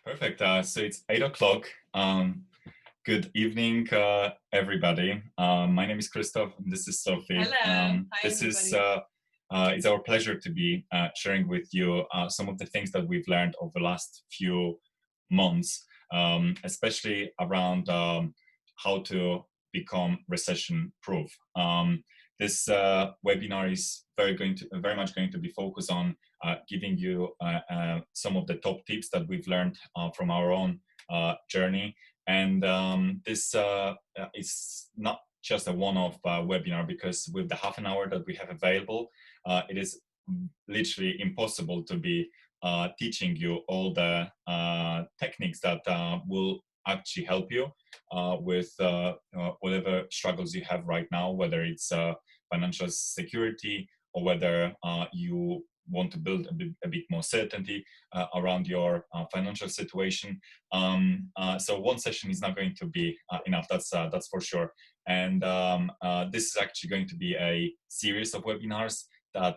Perfect. So it's 8 o'clock. Good evening, everybody. My name is Krzysztof, and this is Sophie. Hello. Hi, This is everybody. it's our pleasure to be sharing with you some of the things that we've learned over the last few months, especially around how to become recession-proof. This webinar is very much going to be focused on giving you some of the top tips that we've learned from our own journey. And this is not just a one-off webinar, because with the half an hour that we have available, it is literally impossible to be teaching you all the techniques that will actually help you with whatever struggles you have right now, whether it's financial security or whether you want to build a bit more certainty around your financial situation. So one session is not going to be enough, that's for sure. And this is actually going to be a series of webinars that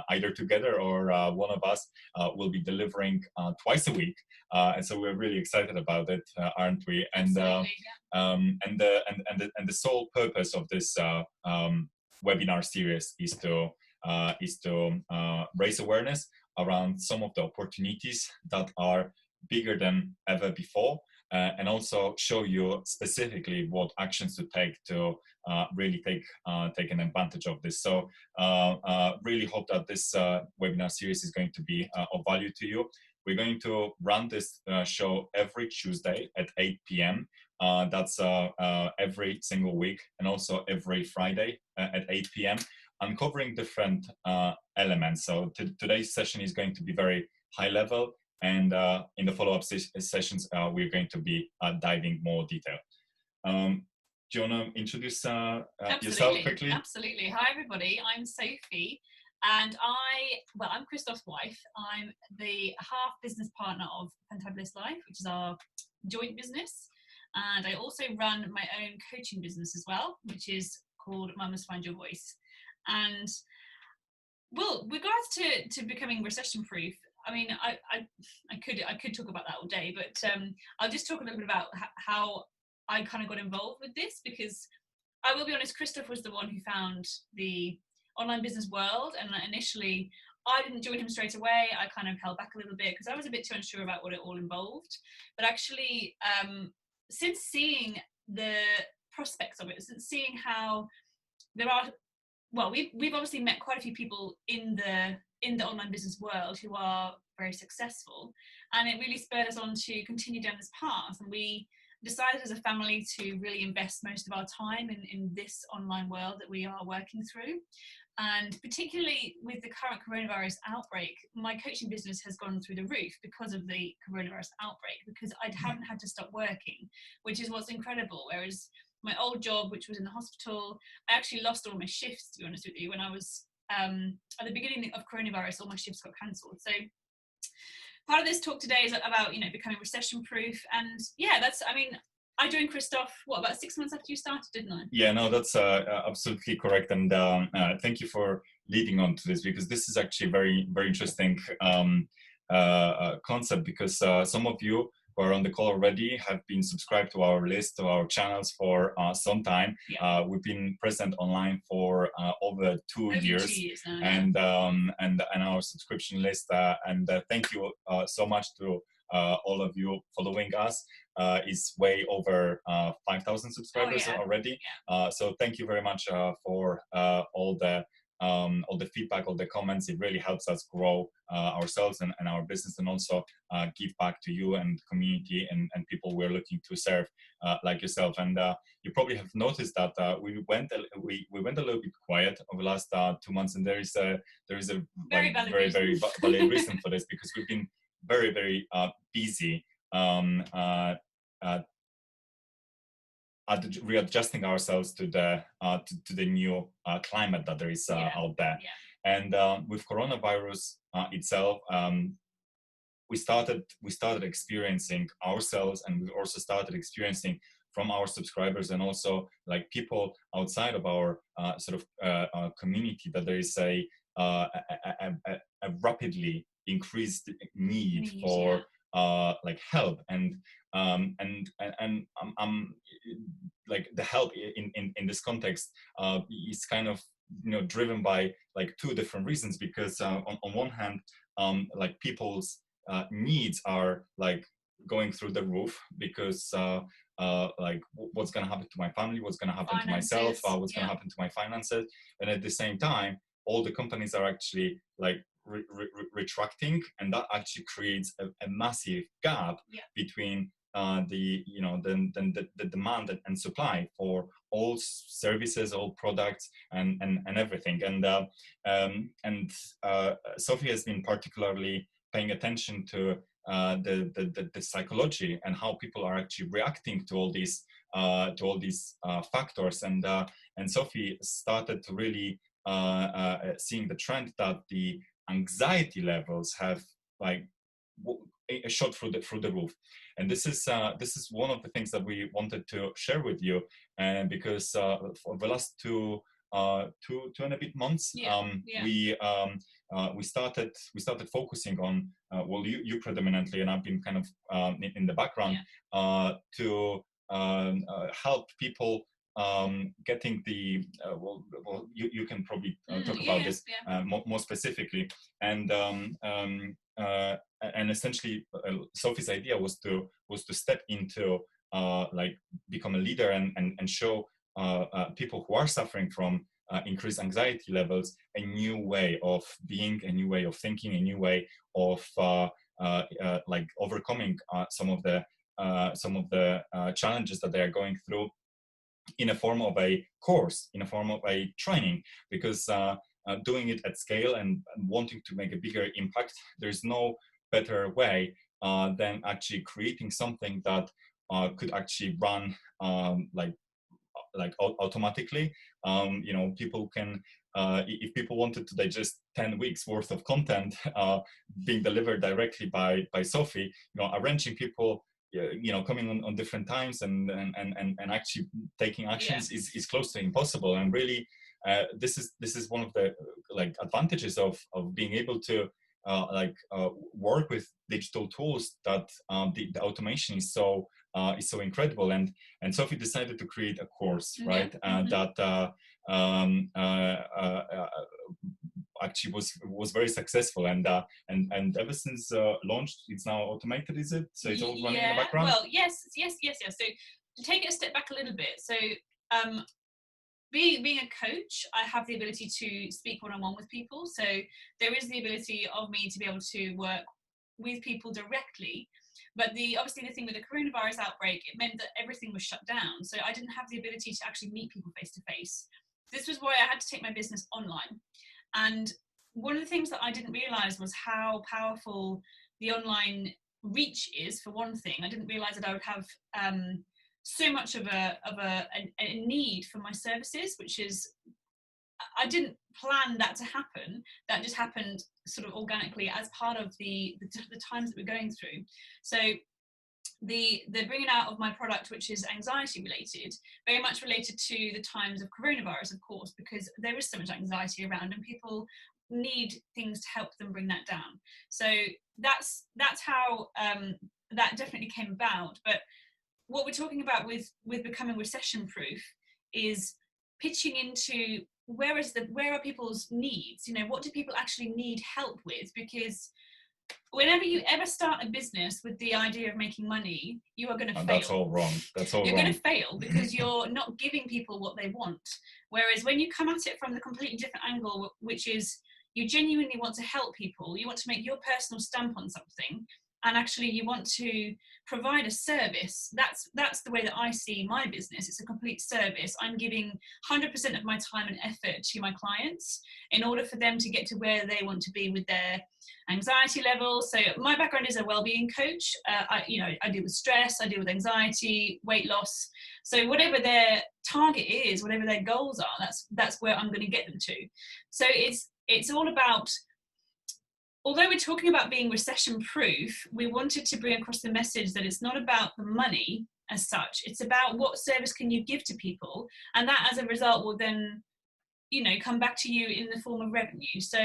either together or one of us will be delivering twice a week. And so we're really excited about it, aren't we? And and the sole purpose of this webinar series is to raise awareness around some of the opportunities that are bigger than ever before, and also show you specifically what actions to take to really take an advantage of this. So really hope that this webinar series is going to be of value to you. We're going to run this show every Tuesday at 8 p.m. That's every single week, and also every Friday at 8 p.m. uncovering different elements. So today's session is going to be very high level, and in the follow-up sessions, we're going to be diving more detail. Do you want to introduce yourself quickly? Absolutely. Hi, everybody. I'm Sophie, and I'm Krzysztof's wife. I'm the half business partner of Fantabulous Life, which is our joint business. And I also run my own coaching business as well, which is called Mamas Find Your Voice. And well, with regards to becoming recession proof, I mean, I could talk about that all day, but I'll just talk a little bit about how I kind of got involved with this, because I will be honest, Krzysztof was the one who found the online business world, and initially I didn't join him straight away. I kind of held back a little bit because I was a bit too unsure about what it all involved. But actually, since seeing the prospects of it, since seeing how there are, well, we've obviously met quite a few people in the online business world who are very successful, and it really spurred us on to continue down this path. And we decided as a family to really invest most of our time in this online world that we are working through. And particularly with the current coronavirus outbreak, my coaching business has gone through the roof because of the coronavirus outbreak, because I haven't had to stop working, which is what's incredible. Whereas my old job, which was in the hospital, I actually lost all my shifts, to be honest with you. When I was at the beginning of coronavirus, all my shifts got cancelled. So part of this talk today is about, becoming recession proof. And yeah, I joined Krzysztof, about 6 months after you started, didn't I? Yeah, no, that's absolutely correct. And thank you for leading on to this, because this is actually very, very interesting concept, because some of you who are on the call already have been subscribed to our list, to our channels for some time. Yeah. We've been present online for over 2 years. 2 years now, yeah. And our subscription list. And thank you so much to all of you following us. Is way over 5,000 subscribers already. Yeah. So thank you very much for all the feedback, all the comments. It really helps us grow ourselves and our business, and also give back to you and community and people we're looking to serve, like yourself. And you probably have noticed that we went a little bit quiet over the last 2 months, and there is a very valid reason for this, because we've been very, very busy readjusting ourselves to the new climate that there is out there. Yeah. And with coronavirus itself, we started experiencing ourselves, and we also started experiencing from our subscribers and also like people outside of our community, that there is a rapidly increased need for like help, and like the help in this context is kind of driven by like two different reasons, because on one hand, like people's needs are like going through the roof, because like what's going to happen to my family, what's going to happen to myself, what's going to happen to my finances. And at the same time, all the companies are actually like retracting, and that actually creates a massive gap between the demand and supply for all services, all products, and everything. And Sophie has been particularly paying attention to the psychology and how people are actually reacting to all these factors. And Sophie started to really seeing the trend that the anxiety levels have like shot through the roof. And this is one of the things that we wanted to share with you, and because for the last two and a bit months, we started focusing on well, you predominantly, and I've been kind of in the background to help people getting the well, you can probably talk about this more specifically. And essentially Sophie's idea was to step into like become a leader and show people who are suffering from increased anxiety levels a new way of being, a new way of thinking, a new way of like overcoming some of the challenges that they are going through, in a form of a course, in a form of a training. Because doing it at scale and wanting to make a bigger impact, there's no better way than actually creating something that could actually run like automatically. People can, if people wanted to digest 10 weeks worth of content being delivered directly by Sophie, arranging people coming on different times and actually taking actions is close to impossible. And really this is one of the like advantages of being able to work with digital tools, that the automation is so incredible. And Sophie decided to create a course, right? That actually was very successful, and ever since launched, it's now automated, is it? So it's all running in the background? Well, yes. So to take it a step back a little bit, so being a coach, I have the ability to speak one-on-one with people. So there is the ability of me to be able to work with people directly. But obviously the thing with the coronavirus outbreak, it meant that everything was shut down. So I didn't have the ability to actually meet people face to face. This was why I had to take my business online. And one of the things that I didn't realize was how powerful the online reach is, for one thing. I didn't realize that I would have so much of a need for my services, which is, I didn't plan that to happen. That just happened sort of organically as part of the times that we're going through. So the bringing out of my product, which is anxiety related, very much related to the times of coronavirus, of course, because there is so much anxiety around and people need things to help them bring that down. So that's how that definitely came about. But what we're talking about with becoming recession proof is pitching into where are people's needs? What do people actually need help with? Because whenever you ever start a business with the idea of making money, you are going to fail. That's all wrong. You're going to fail because you're not giving people what they want. Whereas when you come at it from the completely different angle, which is you genuinely want to help people, you want to make your personal stamp on something, and actually you want to provide a service. That's the way that I see my business. It's a complete service. I'm giving 100% of my time and effort to my clients in order for them to get to where they want to be with their anxiety levels. So my background is a well-being coach. I deal with stress, I deal with anxiety, weight loss. So whatever their target is, whatever their goals are, that's where I'm going to get them to. So it's all about, although we're talking about being recession proof, we wanted to bring across the message that it's not about the money as such. It's about what service can you give to people, and that as a result will then, come back to you in the form of revenue. So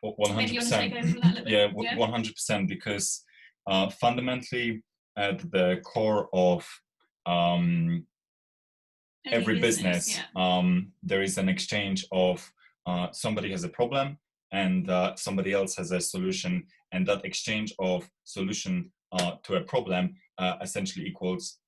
100%. maybe you want to take over from that a little bit? Yeah, 100%, because fundamentally at the core of every business, there is an exchange of somebody has a problem and somebody else has a solution, and that exchange of solution to a problem essentially equals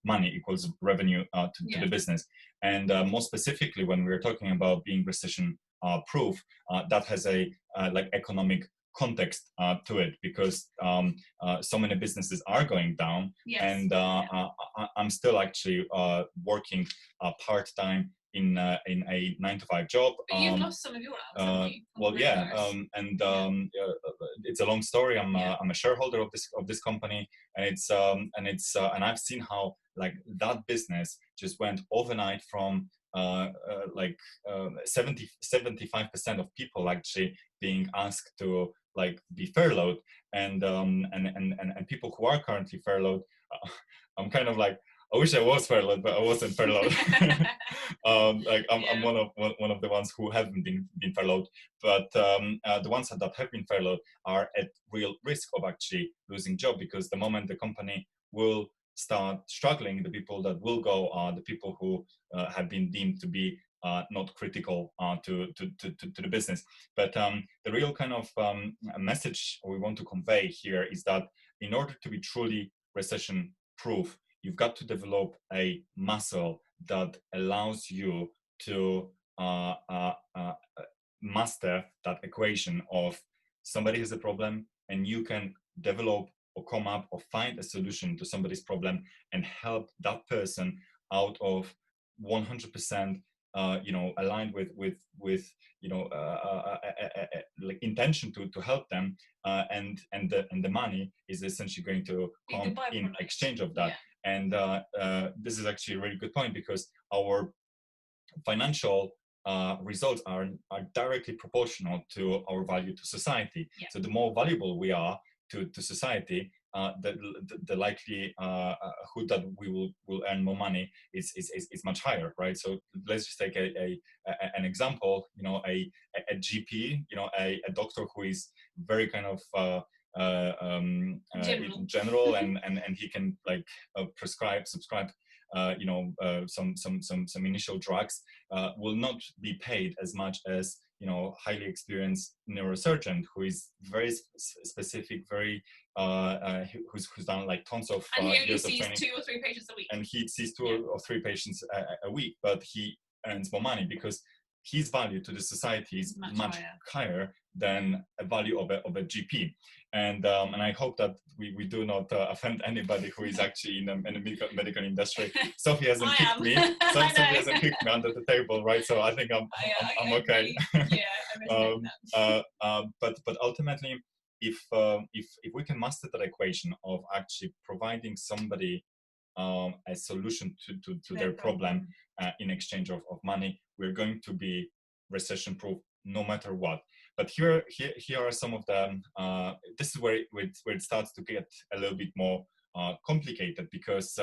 money, equals revenue to the business. And more specifically, when we're talking about being recession proof, that has a like economic context to it, because so many businesses are going down. And I'm still actually working part-time in a 9-to-5 job. But you've lost some of your hours, haven't you? Well, it's a long story. I'm a shareholder of this company, and and I've seen how like that business just went overnight from 75% of people actually being asked to like be furloughed, and people who are currently furloughed. I'm kind of like, I wish I was furloughed, but I wasn't furloughed. I'm one of the ones who haven't been furloughed, but the ones that have been furloughed are at real risk of actually losing job, because the moment the company will start struggling, the people that will go are the people who have been deemed to be not critical to the business. But the real kind of message we want to convey here is that in order to be truly recession proof, you've got to develop a muscle that allows you to master that equation of somebody has a problem and you can develop or come up or find a solution to somebody's problem and help that person out of 100% aligned with like intention to help them, and the money is essentially going to come in exchange of that. And this is actually a really good point, because our financial results are directly proportional to our value to society. So the more valuable we are to society, the likelihood that we will earn more money is much higher, right? So let's just take an example. A GP, a doctor who is very kind of general and he can like subscribe some initial drugs, will not be paid as much as highly experienced neurosurgeon who is very specific, very who's done like tons of years of training. And he only sees 2 or 3 patients a week. And he sees 2 or 3 patients a week, but he earns more money because his value to the society is much higher than a value of a GP. And I hope that we do not offend anybody who is actually in the medical industry. Sophie hasn't kicked me. Sophie hasn't kicked me under the table, right? So I think I'm okay. But ultimately, if we can master that equation of actually providing somebody a solution to their problem in exchange of money, we're going to be recession proof no matter what. But here are some of them. This is where it starts to get a little bit more complicated, because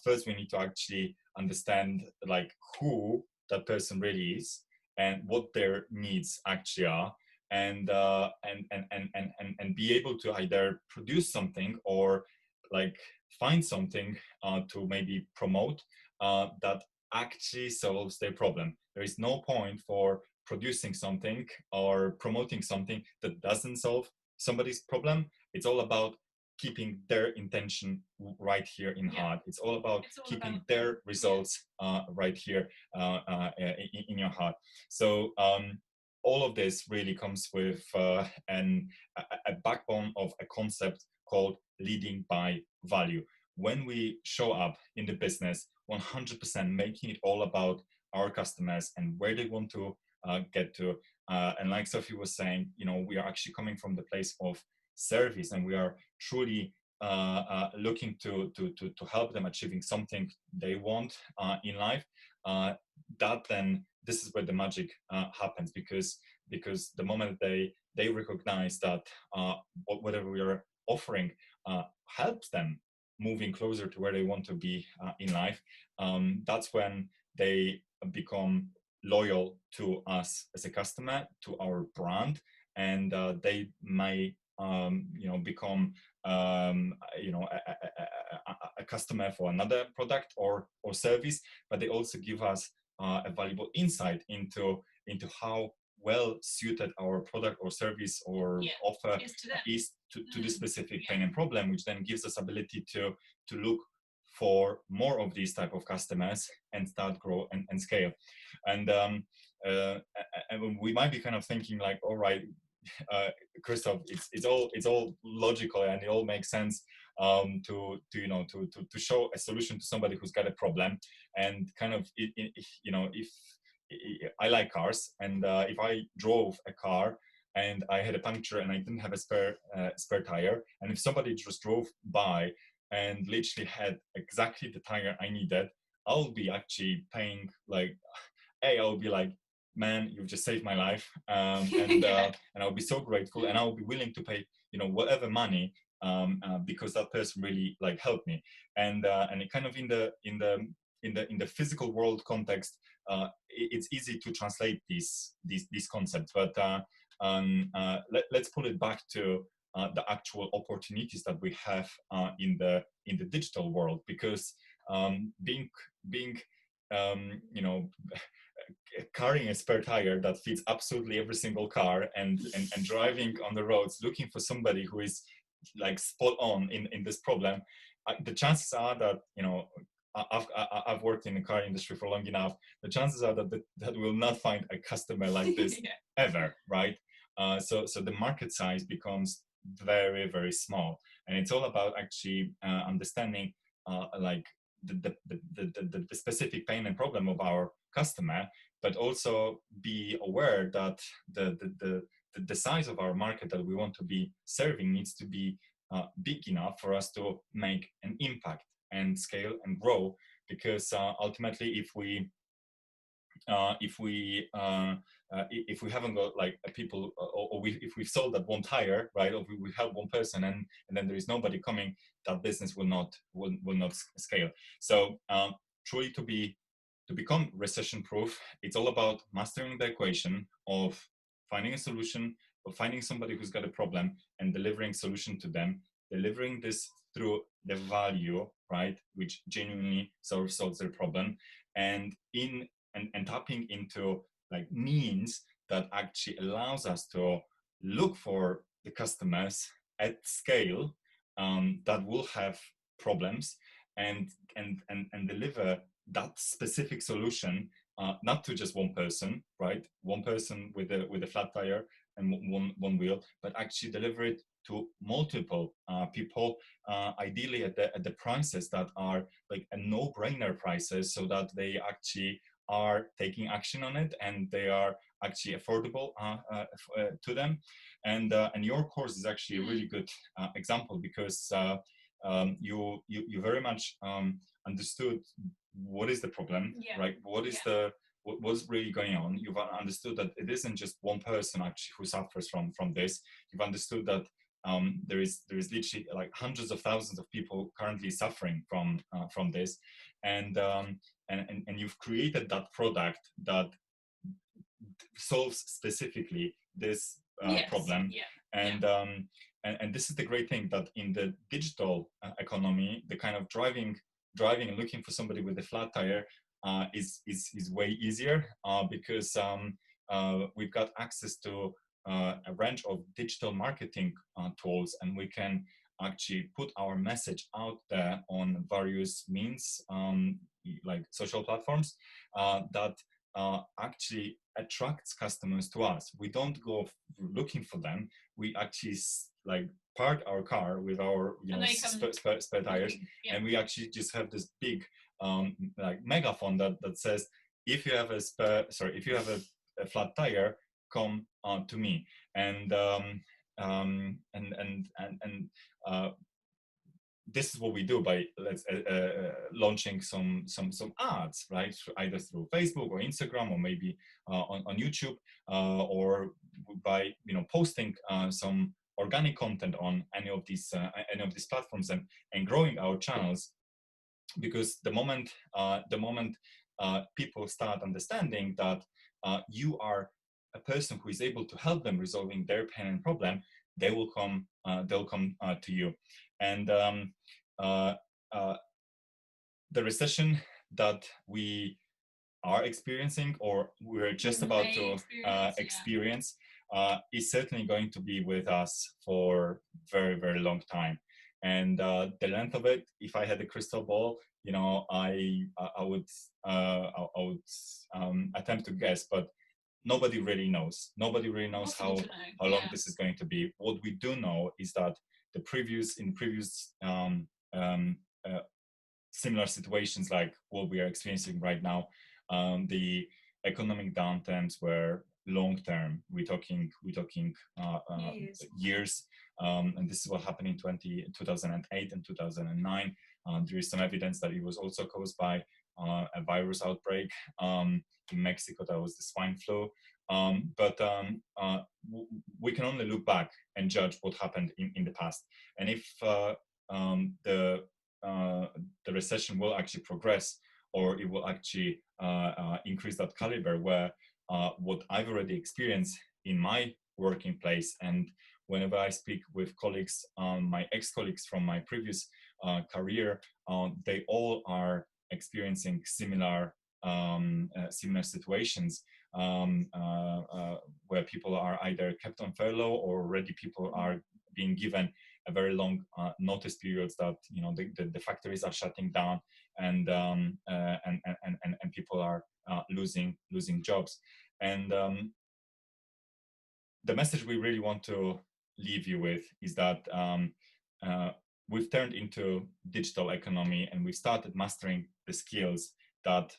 first we need to actually understand like who that person really is and what their needs actually are, and be able to either produce something or like find something to maybe promote that actually solves their problem. There is no point for producing something or promoting something that doesn't solve somebody's problem. It's all about keeping their intention right here in heart. It's all about keeping their results right here in your heart. So all of this really comes with a backbone of a concept called leading by value. When we show up in the business 100% making it all about our customers and where they want to get to, and like Sophie was saying, we are actually coming from the place of service, and we are truly looking to help them achieving something they want in life. Then this is where the magic happens, because the moment they recognize that whatever we are offering helps them moving closer to where they want to be in life, that's when they become loyal to us as a customer, to our brand, and they may become a customer for another product or service, but they also give us a valuable insight into how well suited our product or service or offer is to the specific pain and problem, which then gives us ability to look for more of these type of customers and start grow and scale. And we might be kind of thinking like, all right, Krzysztof, it's all logical and it all makes sense to show a solution to somebody who's got a problem. And kind of if I like cars, and if I drove a car and I had a puncture and I didn't have a spare tire, and if somebody just drove by and literally had exactly the tire I needed, I'll be actually paying like, I'll be like, man, you've just saved my life, and I'll be so grateful, and I'll be willing to pay whatever money because that person really like helped me, and it kind of in the physical world context, it's easy to translate these concepts, but let's pull it back to the actual opportunities that we have in the digital world, because being carrying a spare tire that fits absolutely every single car and driving on the roads looking for somebody who is like spot on in this problem, the chances are that I've worked in the car industry for long enough. The chances are that we'll not find a customer like this ever, right? So the market size becomes very, very small, and it's all about actually understanding like the specific pain and problem of our customer, but also be aware that the size of our market that we want to be serving needs to be big enough for us to make an impact and scale and grow. Because ultimately, if we haven't got like people, if we've sold that one tire, right, or we help one person and then there is nobody coming, that business will not scale. So truly to become recession proof, it's all about mastering the equation of finding a solution, of finding somebody who's got a problem and delivering solution to them, delivering this through the value, right, which genuinely solves their problem, and tapping into like means that actually allows us to look for the customers at scale that will have problems and deliver that specific solution, not to just one person, right? One person with a flat tire and one wheel, but actually deliver it to multiple people, ideally at the prices that are like a no-brainer prices, so that they actually are taking action on it and they are actually affordable to them. And your course is actually a really good example, because you very much understood what is the problem, right? What is what's really going on. You've understood that it isn't just one person actually who suffers from this. You've understood that there is literally like hundreds of thousands of people currently suffering from this, and you've created that product that solves specifically this problem. And this is the great thing, that in the digital economy, the kind of driving and looking for somebody with a flat tire is way easier, because we've got access to a range of digital marketing tools, and we can actually put our message out there on various means, like social platforms, that actually attracts customers to us. We don't go looking for them. We actually like park our car with our spare tires, and we actually just have this big like megaphone that says, if you have a flat tire, come to me. And this is what we do by launching some ads, right? Either through Facebook or Instagram, or maybe on YouTube, or by posting some organic content on any of these platforms, and growing our channels. Because the moment people start understanding that you are a person who is able to help them resolving their pain and problem, they'll come to you. And uh, uh, the recession that we are experiencing, or we're just about to experience, is certainly going to be with us for very, very long time. And the length of it, if I had a crystal ball, I would attempt to guess, but nobody really knows. Nobody really knows how long this is going to be. What we do know is that in previous similar situations like what we are experiencing right now, the economic downturns were long term. We're talking years, and this is what happened in 2008 and 2009. There is some evidence that it was also caused by a virus outbreak in Mexico. That was the swine flu. But we can only look back and judge what happened in the past. And if the recession will actually progress, or it will actually increase that caliber, where what I've already experienced in my working place, and whenever I speak with colleagues, my ex-colleagues from my previous career, they all are experiencing similar situations, where people are either kept on furlough, or already people are being given a very long notice periods that the factories are shutting down, and people are losing jobs. And the message we really want to leave you with is that we've turned into digital economy, and we started mastering the skills that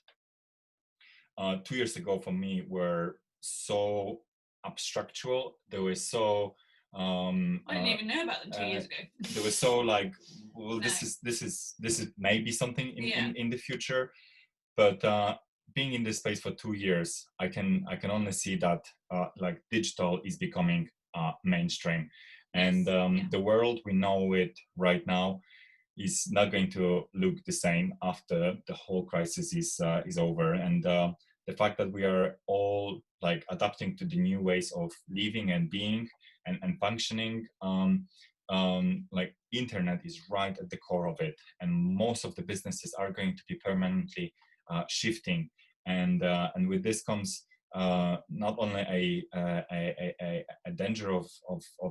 2 years ago for me were so abstractual. They were so I didn't even know about them 2 years ago. They were so like, well, this is maybe something in the future. But being in this space for 2 years, I can only see that like digital is becoming mainstream, and the world we know it right now is not going to look the same after the whole crisis is over. And the fact that we are all like adapting to the new ways of living and being and functioning, like internet is right at the core of it, and most of the businesses are going to be permanently shifting. And with this comes not only a danger of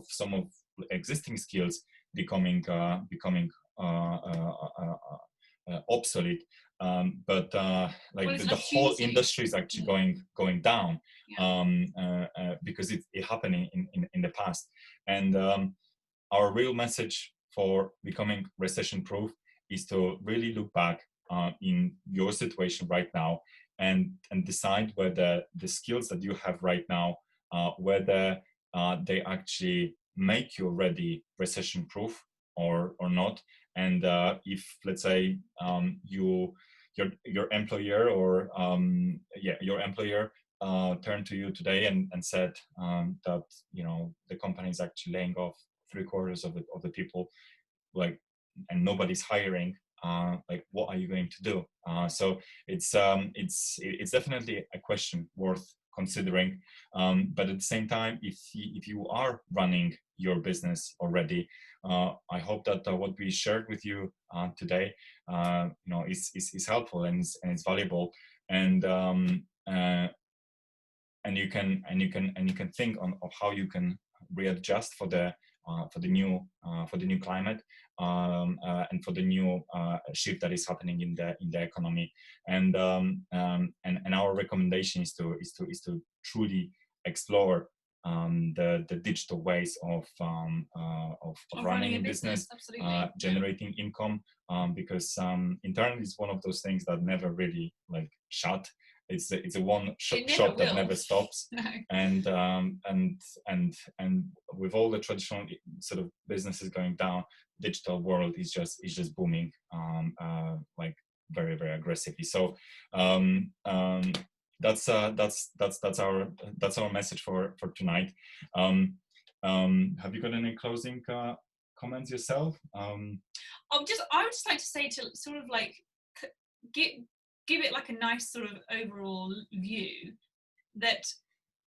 some of existing skills becoming obsolete, but like the whole industry is actually going down, because it's happening in the past. And our real message for becoming recession proof is to really look back in your situation right now, and decide whether the skills that you have right now, whether they actually make you already recession proof or not. And if, let's say, your employer, or your employer turned to you today and said that the company is actually laying off 3/4 of the people, like, and nobody's hiring, like, what are you going to do? So it's definitely a question worth considering. But at the same time, if you are running your business already, I hope that what we shared with you today, is helpful and it's valuable, and you can think of how you can readjust for the new climate, and for the new shift that is happening in the economy. And our recommendation is to truly explore the digital ways of running a business, generating income, because internet is one of those things that never really like shut. It's a one shop that never stops. No. And with all the traditional sort of businesses going down, digital world is just booming, like very, very aggressively. So that's our message for tonight. Have you got any closing comments yourself? I would just like to say, to sort of like give it like a nice sort of overall view, that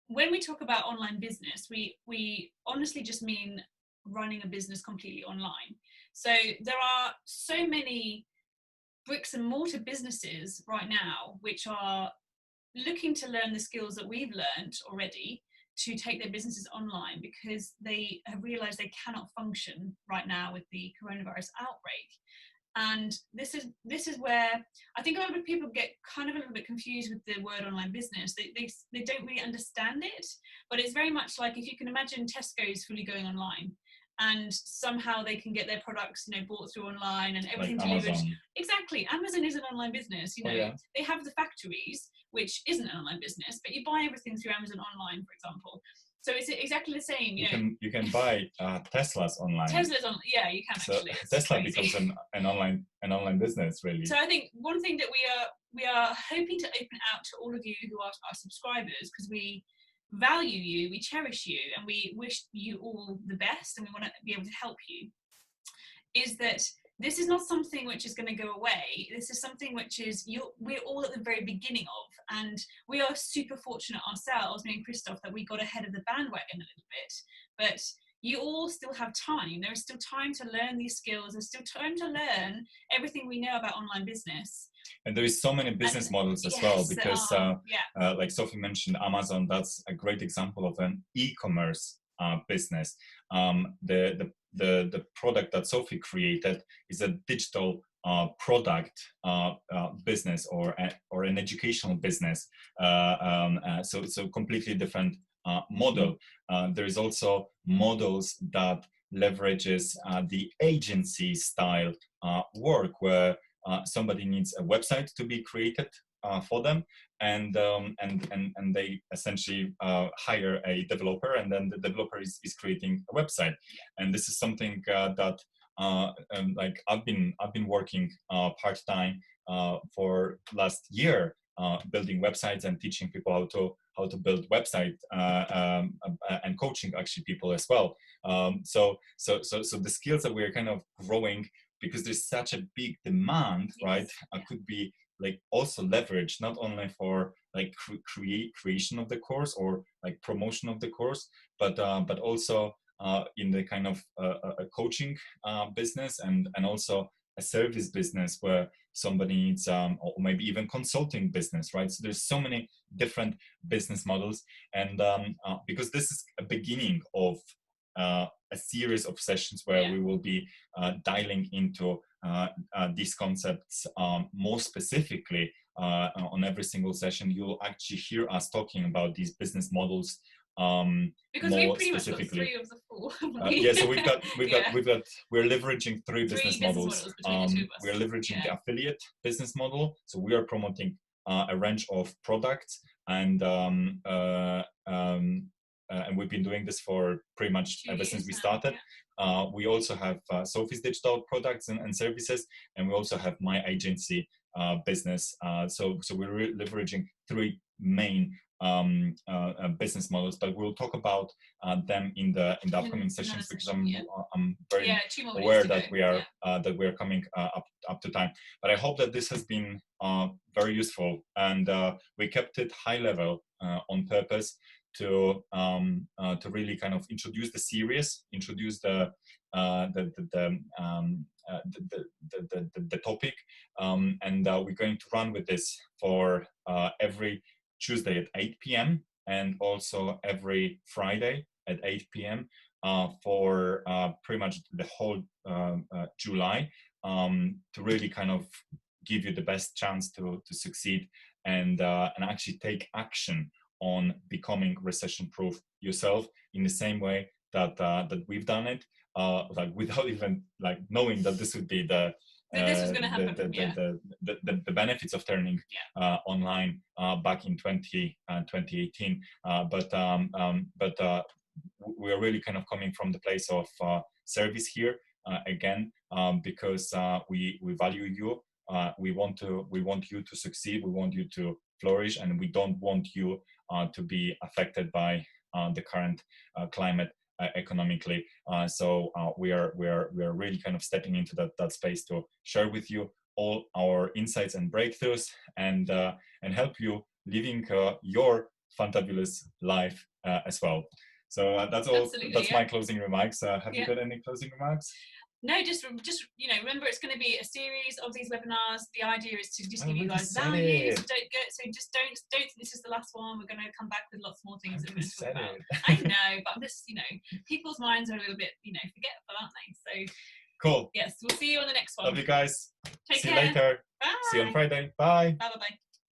when we talk about online business, we honestly just mean running a business completely online. So there are so many bricks and mortar businesses right now which are looking to learn the skills that we've learned already to take their businesses online, because they have realized they cannot function right now with the coronavirus outbreak. And this is where I think a lot of people get kind of a little bit confused with the word online business. They don't really understand it, but it's very much like, if you can imagine Tesco's fully going online, and somehow they can get their products, bought through online and everything like delivered. Amazon. Exactly. Amazon is an online business. Oh, yeah. They have the factories, which isn't an online business, but you buy everything through Amazon online, for example. So it's exactly the same. You can buy Teslas online. Teslas on, yeah, you can actually. So Tesla becomes an online business, really. So I think one thing that we are hoping to open out to all of you who are our subscribers, because we value you, we cherish you, and we wish you all the best, and we want to be able to help you, is that this is not something which is going to go away. This is something which is we're all at the very beginning of, and we are super fortunate ourselves, me and Krzysztof, that we got ahead of the bandwagon a little bit. But you all still have time. There is still time to learn these skills. There's still time to learn everything we know about online business. And there is so many business models as well, because like Sophie mentioned, Amazon, that's a great example of an e-commerce business. The product that Sophie created is a digital product business, or an educational business. So it's a completely different model. There is also models that leverages the agency style work, where somebody needs a website to be created for them, and they essentially hire a developer, and then the developer is creating a website. And this is something that like I've been working part-time for last year, building websites and teaching people how to build website, and coaching actually people as well. So the skills that we're kind of growing, because there's such a big demand, right? Could be like also leveraged not only for like creation of the course, or like promotion of the course, but also in the kind of a coaching business, and also a service business where somebody needs, or maybe even consulting business, right? So there's so many different business models, and because this is a beginning of a series of sessions where we will be dialing into these concepts more specifically. On every single session, you'll actually hear us talking about these business models because more we pretty specifically. Much got 3 of the 4. So we're leveraging 3 business models. We're leveraging the affiliate business model. So we are promoting a range of products, and we've been doing this for pretty much ever since we started. We also have Sophie's digital products and services, and we also have my agency business. So we're leveraging 3 main business models, but we'll talk about them in the upcoming sessions, because I'm very aware that we are coming up to time. But I hope that this has been very useful, and we kept it high level on purpose to really kind of introduce the series, introduce the topic, and we're going to run with this for every Tuesday at 8 p.m. and also every Friday at 8 p.m. For pretty much the whole July, to really kind of give you the best chance to succeed and actually take action on becoming recession-proof yourself, in the same way that we've done it, like without even like knowing that this would be this was going to happen. The benefits of turning online back in 2018, but we are really kind of coming from the place of service here, again, because we value you. We want you to succeed. We want you to flourish, and we don't want you to be affected by the current climate economically. So we are really kind of stepping into that space to share with you all our insights and breakthroughs, and help you living your fantabulous life as well. So that's all. Absolutely, That's yeah. my closing remarks. Have you Yeah. got any closing remarks? No, just remember, it's going to be a series of these webinars. The idea is to just give you already guys said value. it. So don't think this is the last one. We're going to come back with lots more things that we're going to talk about. it. I know, but I'm just, people's minds are a little bit, forgetful, aren't they? So Cool. yes, we'll see you on the next one. Love you guys. Take See care. you later. Bye. See you on Friday. Bye. Bye.